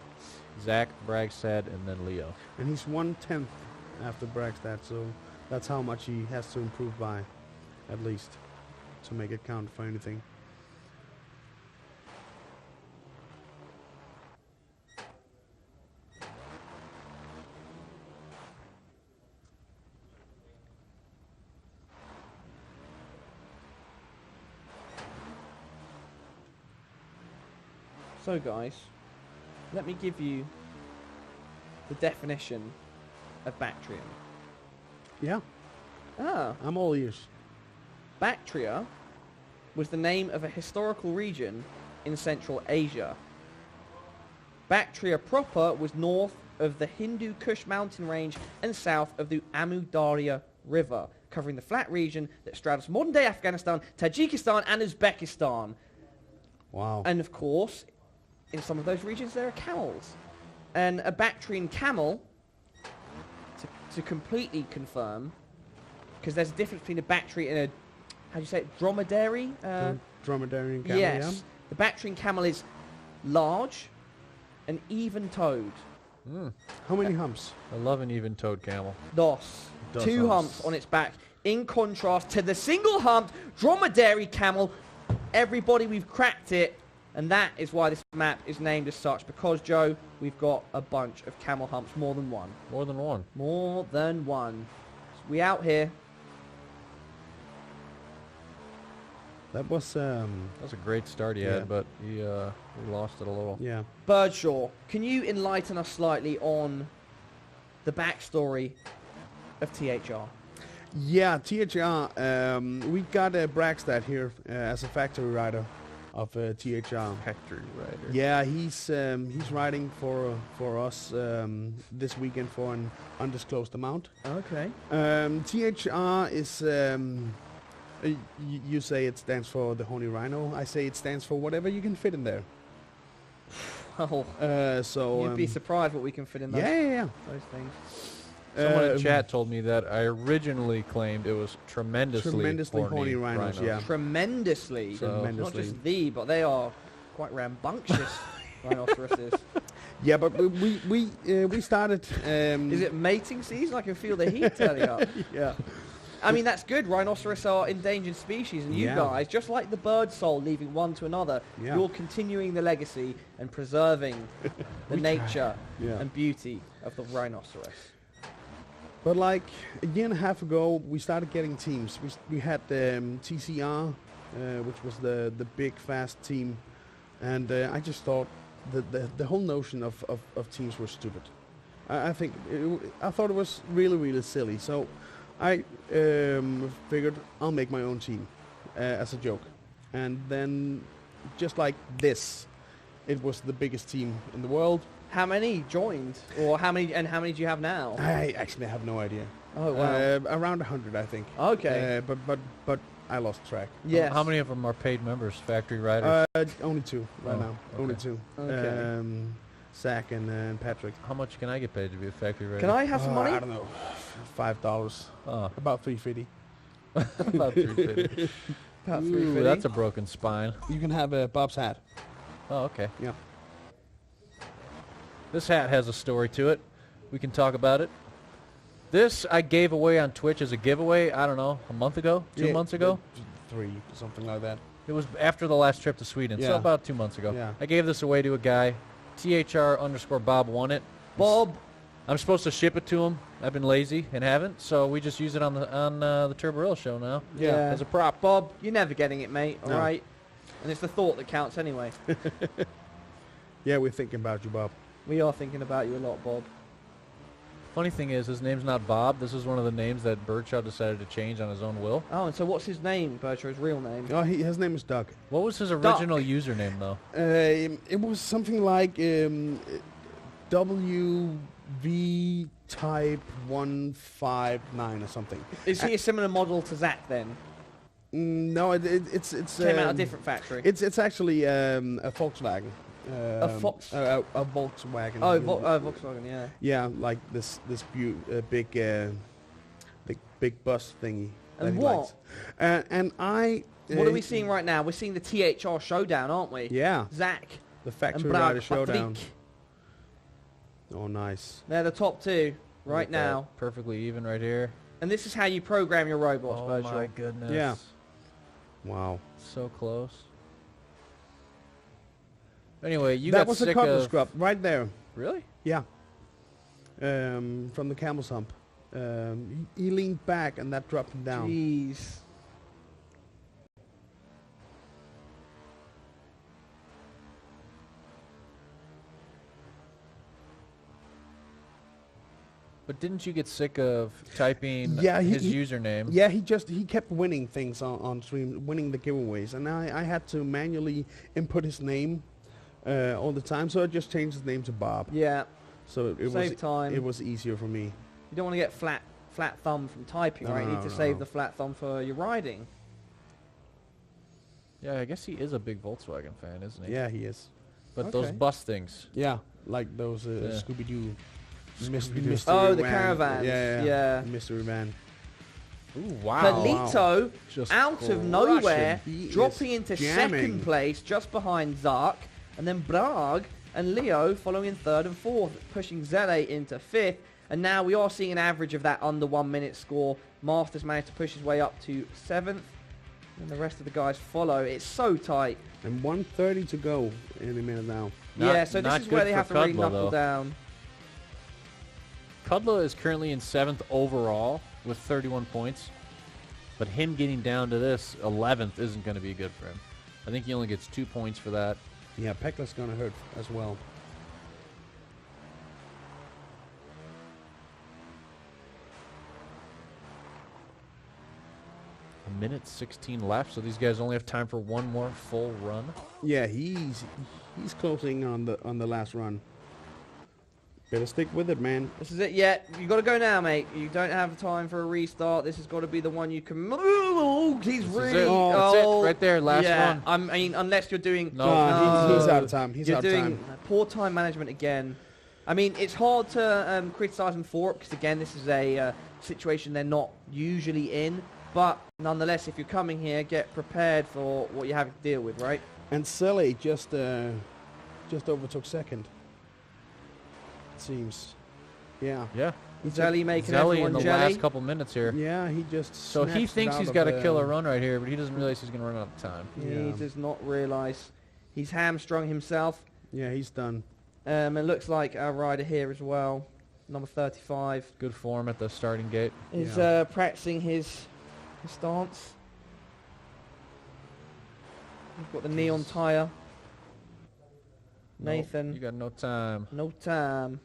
Zach, Bragstad, and then Leo. And he's 1/10 after Bragstad, so that's how much he has to improve by, at least, to make it count for anything. So guys, let me give you the definition of Bactrian. Yeah, I'm all ears. Bactria was the name of a historical region in Central Asia. Bactria proper was north of the Hindu Kush mountain range and south of the Amu Darya River, covering the flat region that straddles modern-day Afghanistan, Tajikistan and Uzbekistan. Wow. And of course, in some of those regions there are camels. And a Bactrian camel, to completely confirm, because there's a difference between a Bactrian and a, how do you say it, dromedary? Dromedary and camel, Yes. The Bactrian camel is large and even-toed. How many humps? I love an even-toed camel. Dos. Dos 2 humps. humps on its back. In contrast to the single-humped dromedary camel. Everybody, we've cracked it. And that is why this map is named as such, because, Joe, we've got a bunch of camel humps, more than one. More than one. More than one. We out here. That was, That's a great start he Yeah. had, but he lost it a little. yeah. Birdshaw, can you enlighten us slightly on the backstory of THR? Yeah, THR, we got Bragstad here as a factory rider of THR. Factory rider. Yeah, he's riding for us this weekend for an undisclosed amount. Okay. THR is you say it stands for the Honey Rhino. I say it stands for whatever you can fit in there. Oh, So you'd be surprised what we can fit in those, yeah. those things. Someone in chat told me that I originally claimed it was tremendously horny rhinos, yeah. Tremendously. So- Not Tremendously. just but they are quite rambunctious rhinoceroses. Yeah, but we started. Is it mating season? I can feel the heat turning up. Yeah. I mean, that's good. Rhinoceros are endangered species, and you Yeah. guys, just like the bird soul leaving one to another, Yeah. you're continuing the legacy and preserving the nature Yeah. and beauty of the rhinoceros. But like a year and a half ago, we started getting teams. We had TCR, which was the big fast team, and I just thought the whole notion of teams was stupid. I thought it was really silly. So I figured I'll make my own team as a joke, and then just like this, it was the biggest team in the world. How many joined, or how many do you have now? I actually have no idea. Oh wow. Around 100, I think. Okay. But I lost track. Yes. How many of them are paid members, factory riders? Only 2 right now. okay. Only 2. Okay. Zach and Patrick. How much can I get paid to be a factory rider? Can I have some money? I don't know. $5. Oh, About $3.50. about 350. About Ooh, 350. that's a broken spine. You can have Bob's hat. Oh, okay. Yeah. This hat has a story to it. We can talk about it. This I gave away on Twitch as a giveaway, I don't know, a month ago? 2 months ago? 3, something like that. It was after the last trip to Sweden, so Yeah. about 2 months ago. Yeah. I gave this away to a guy. THR_Bob won it. Bob. I'm supposed to ship it to him. I've been lazy and haven't, so we just use it on the Turborilla show now. Yeah. As a prop. Bob, you're never getting it, mate. All No. right. And it's the thought that counts anyway. Yeah, we're thinking about you, Bob. We are thinking about you a lot, Bob. Funny thing is, his name's not Bob. This is one of the names that Birdshaw decided to change on his own will. Oh, and so what's his name, Bertro's real name? Oh, his name is Doug. What was his original username, though? It was something like WV type 159 or something. Is he a similar model to Zach then? No, it's Came out of a different factory. It's actually a Volkswagen. A Fox? A Volkswagen. Oh, Volkswagen, yeah. Yeah, like this big bus thingy. that And he what? likes. And I. What are we seeing right now? We're seeing the THR showdown, aren't we? Yeah, Zach the and factory Brad rider showdown. Patrick. Oh, nice. They're the top 2 right Look at that. now. Perfectly even right here. And this is how you program your robots, Oh Bertram. my goodness. Yeah. Wow. So close. Anyway, you that got was sick a cutlass of... scrub right there. Really? Yeah. From the camel's hump. He leaned back and that dropped him down. Jeez. But didn't you get sick of typing Yeah, his username? Yeah, he kept winning things on stream, winning the giveaways, and I had to manually input his name all the time, so I just changed his name to Bob. Yeah. So it Save time. It was easier for me. You don't want to get flat thumb from typing, right? You need to save the flat thumb for your riding. Yeah, I guess he is a big Volkswagen fan, isn't he? Yeah, he is. But those Okay. bus things. Yeah, like those Yeah. Scooby-Doo. Scooby-Doo. Mystery Oh, the van. caravans. Yeah. Yeah. Mystery van. Ooh, wow. Polito, Just out of crushing. nowhere, He dropping is into jamming. second place, just behind Zark, and then Brag and Leo following in third and fourth, pushing Zele into fifth. And now we are seeing an average of that under 1 minute score. Masters managed to push his way up to seventh, and the rest of the guys follow. It's so tight. And 1:30 to go any minute now. Yeah, so this not is where good they for have to really Kudla, knuckle though. down. Kudla is currently in 7th overall with 31 points. But him getting down to this 11th isn't going to be good for him. I think he only gets 2 points for that. Yeah, Pekola's gonna hurt as well. A minute 16 left, so these guys only have time for one more full run. Yeah, he's closing on the last run. Better stick with it, man. This is it. Yeah, you got to go now, mate. You don't have time for a restart. This has got to be the one you can. Oh, he's This is really. it. That's it. Right there, last yeah, run. I mean, unless you're doing. No. He's out of time. He's You're out of doing time. poor time management again. I mean, it's hard to criticise them for it because, again, this is a situation they're not usually in. But nonetheless, if you're coming here, get prepared for what you have to deal with, right? And Sully just overtook second. It seems. Yeah. Yeah. Zelly making Zelly in everyone the jelly. last couple minutes here. Yeah, he just. So he snatched it thinks out he's of got a the- killer run right here, but he doesn't realize he's going to run out of time. He Yeah. does not realise he's hamstrung himself. Yeah, he's done. It looks like our rider here as well, number 35, Good form at the starting gate. is Yeah. practicing his stance. We've got the neon tyre. Nope, Nathan, you got no time. no time.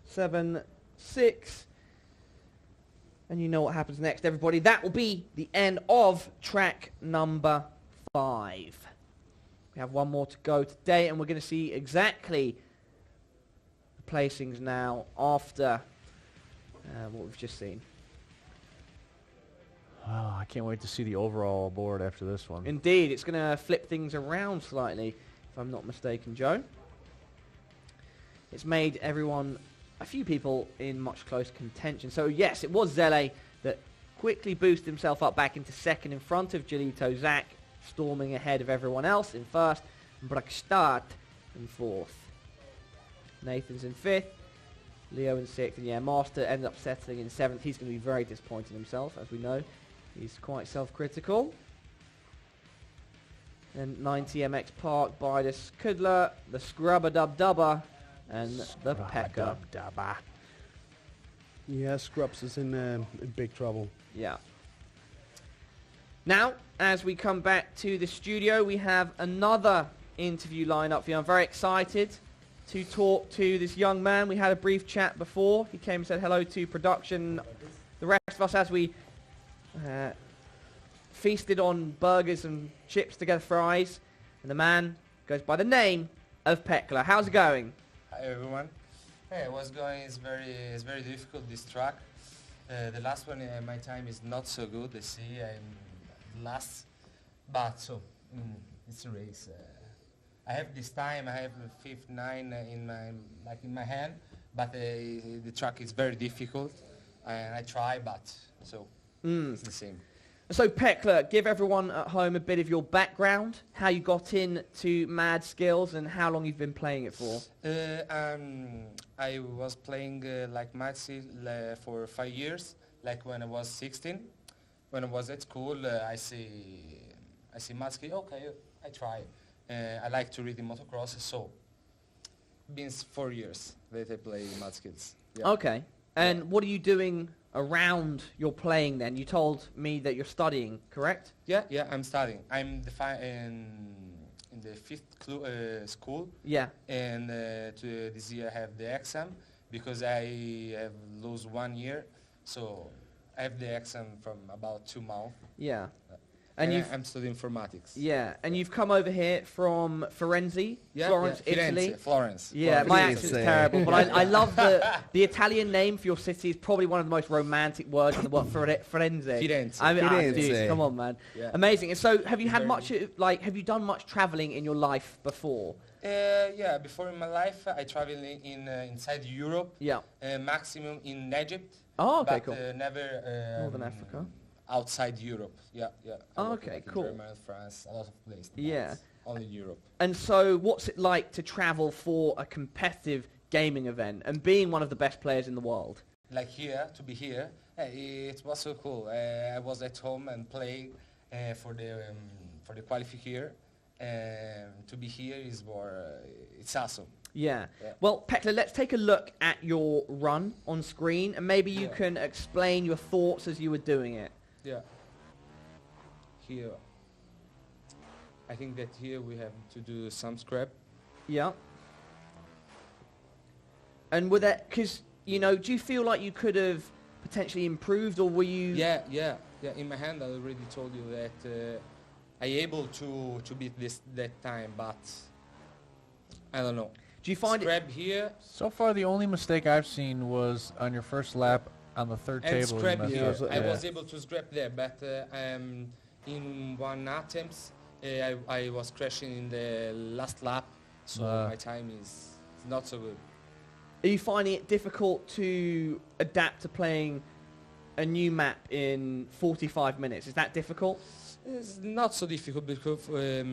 7-6. And you know what happens next, everybody. That will be the end of track number 5. We have one more to go today, and we're going to see exactly the placings now after what we've just seen. Oh, I can't wait to see the overall board after this one. Indeed, it's going to flip things around slightly, if I'm not mistaken, Joe. It's made everyone, a few people, in much close contention. So yes, it was Zele that quickly boosted himself up back into second in front of Julito Zach, storming ahead of everyone else in first, and Brakstad in fourth. Nathan's in fifth, Leo in sixth, and yeah, Master ended up settling in seventh. He's going to be very disappointed in himself, as we know. He's quite self-critical. And 90MX Park, Bidas Kudler, the Scrubba-Dub-Dubba, and the Pecker. Yeah, Scrubs is in big trouble. Yeah. Now, as we come back to the studio, we have another interview lined up for you. I'm very excited to talk to this young man. We had a brief chat before. He came and said hello to production. The rest of us, as we feasted on burgers and chips together, fries, and the man goes by the name of Pecola. How's it going? Hi everyone. Hey, what's going? It's very difficult, this track. The last one, my time is not so good. I see I'm last, but so it's a race. I have this time. I have 5.9 in my hand, but the track is very difficult, and I try, but so it's the same. So Pecola, give everyone at home a bit of your background, how you got into Mad Skills, and how long you've been playing it for. I was playing like Mad Skills for 5 years, like when I was 16. When I was at school, I see Mad Skills. Okay, I try. I like to read in Motocross, so been 4 years that I play Mad Skills. Yeah. Okay, and what are you doing around your playing then? You told me that you're studying, correct? Yeah, I'm studying. I'm in the fifth school. Yeah. And this year I have the exam because I have lost 1 year, so I have the exam from about 2 months. Yeah. And I'm studying informatics. Yeah, and you've come over here from Firenze, Florence, Italy. Florence. Yeah, my accent's terrible, but I love the Italian name for your city is probably one of the most romantic words in the world. Firenze. Firenze. Dude, come on, man. Yeah. Amazing. And so, have you had much, have you done much traveling in your life before? Yeah, before in my life, I traveled inside Europe. Yeah. Maximum in Egypt. Oh, okay, but, cool. Never Northern Africa. Outside Europe, yeah. Oh, okay, cool. Germany, France, a lot of places. Yeah. Only Europe. And so, what's it like to travel for a competitive gaming event and being one of the best players in the world? Like here, to be here, it was so cool. I was at home and playing for the qualifier. To be here is more, it's awesome. Yeah. Well, Pecola, let's take a look at your run on screen, and maybe you can explain your thoughts as you were doing it. Yeah. Here, I think that here we have to do some scrap. Yeah. And with that, because, do you feel like you could have potentially improved, or were you... Yeah. In my hand, I already told you that I able to beat that time, but I don't know. Do you find scrap here? So far, the only mistake I've seen was on your first lap on the third and table. Scrap here. I was able to scrap there, but in one attempt, I was crashing in the last lap, so my time is not so good. Are you finding it difficult to adapt to playing a new map in 45 minutes? Is that difficult? It's not so difficult because I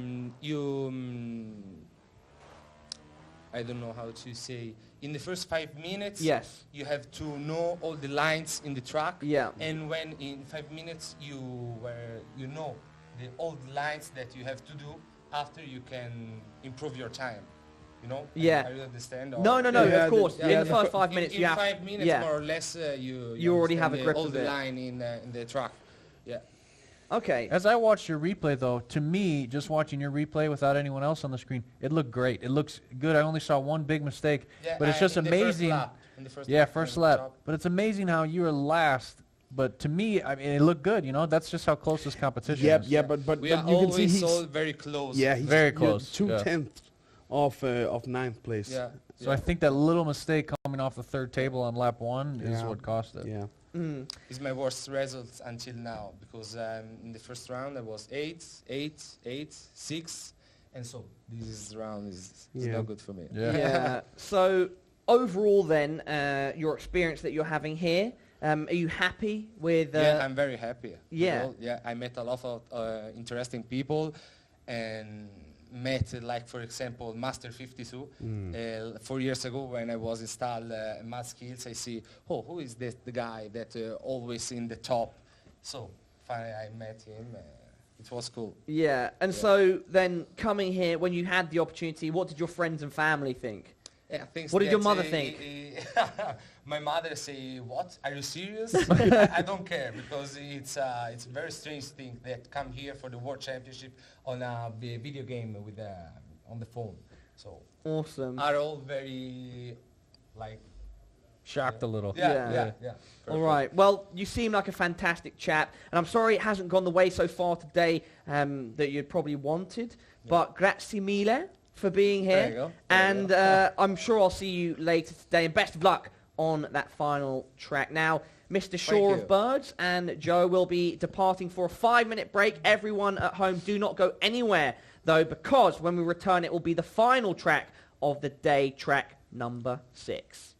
don't know how to say. In the first 5 minutes, you have to know all the lines in the track. Yeah. And when in 5 minutes you know the old lines that you have to do, after you can improve your time. You know? Yeah. Are you understand? No, of course. In the first 5 minutes, in 5 minutes, more or less, you already have a grip all of the it. line in the track. Yeah. Okay. As I watched your replay, though, to me, just watching your replay without anyone else on the screen, it looked great. It looks good. I only saw one big mistake, but it's just amazing. First lap. But it's amazing how you were last But to me, I mean, it looked good. You know, that's just how close this competition Yeah, is. yeah, but We you are can see always he's all very close. yeah, he's Very close, 2/10 of ninth place. Yeah. So I think that little mistake coming off the third table on lap 1 is Yeah. what cost it. Yeah. It's my worst result until now because in the first round I was 8, 8, 8, 6, and so this round is Yeah. not good for me. Yeah. Yeah. So overall, then, your experience that you're having here, are you happy with? Yeah, I'm very happy. Yeah. You know? Yeah, I met a lot of interesting people and met, like, for example, Master 52. 4 years ago when I was installed Mad Skills, I see, oh, who is this, the guy that always in the top? So finally I met him. It was cool. Yeah. And so then coming here, when you had the opportunity, what did your friends and family think? Yeah, things What did your that, mother think? My mother say, "What? Are you serious?" I don't care because it's a very strange thing that come here for the World Championship on a video game with on the phone. So Awesome. are all very like Shocked a little. yeah. All right. Well, you seem like a fantastic chap, and I'm sorry it hasn't gone the way so far today that you'd probably wanted. But grazie mille for being here, There you go. There you and I'm sure I'll see you later today. And best of luck on that final track. Now, Mr. Shaw you. of Birds and Joe will be departing for a 5-minute break. Everyone at home, do not go anywhere though, because when we return, it will be the final track of the day, track number 6.